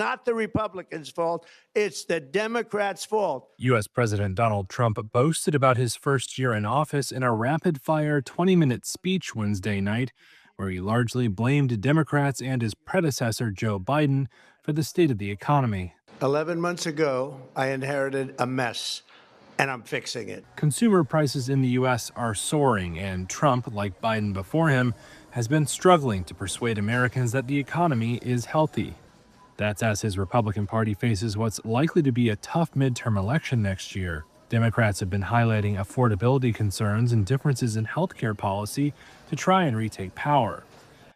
not the Republicans' fault. It's the Democrats' fault. U.S. President Donald Trump boasted about his first year in office in a rapid-fire 20-minute speech Wednesday night, where he largely blamed Democrats and his predecessor, Joe Biden, for the state of the economy. 11 months ago, I inherited a mess, and I'm fixing it. Consumer prices in the U.S. are soaring, and Trump, like Biden before him, has been struggling to persuade Americans that the economy is healthy. That's as his Republican Party faces what's likely to be a tough midterm election next year. Democrats have been highlighting affordability concerns and differences in healthcare policy to try and retake power.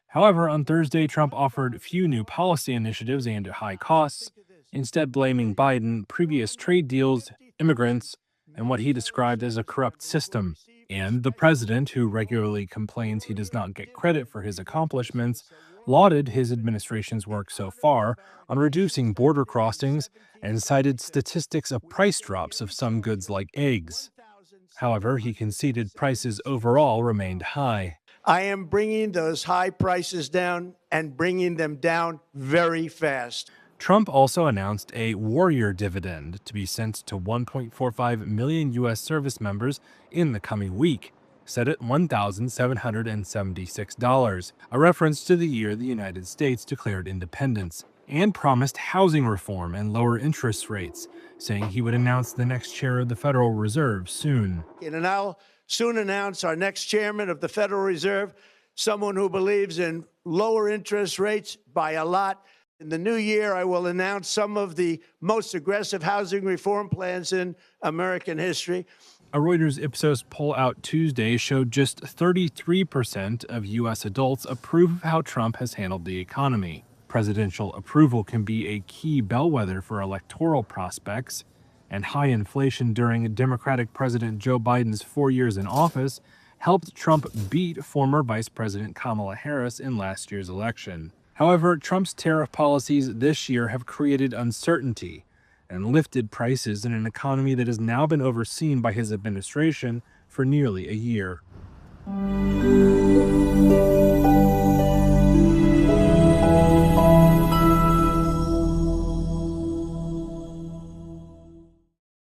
However, on Thursday, Trump offered few new policy initiatives aimed at high costs, instead blaming Biden, previous trade deals, immigrants, and what he described as a corrupt system. And the president, who regularly complains he does not get credit for his accomplishments, lauded his administration's work so far on reducing border crossings and cited statistics of price drops of some goods like eggs. However, he conceded prices overall remained high. I am bringing those high prices down and bringing them down very fast. Trump also announced a warrior dividend to be sent to 1.45 million U.S. service members in the coming week, set at $1,776, a reference to the year the United States declared independence, and promised housing reform and lower interest rates, saying he would announce the next chair of the Federal Reserve soon. And I'll soon announce our next chairman of the Federal Reserve, someone who believes in lower interest rates by a lot. In the new year, I will announce some of the most aggressive housing reform plans in American history. A Reuters Ipsos poll out Tuesday showed just 33% of U.S. adults approve of how Trump has handled the economy. Presidential approval can be a key bellwether for electoral prospects, and high inflation during Democratic President Joe Biden's 4 years in office helped Trump beat former Vice President Kamala Harris in last year's election. However, Trump's tariff policies this year have created uncertainty and lifted prices in an economy that has now been overseen by his administration for nearly a year.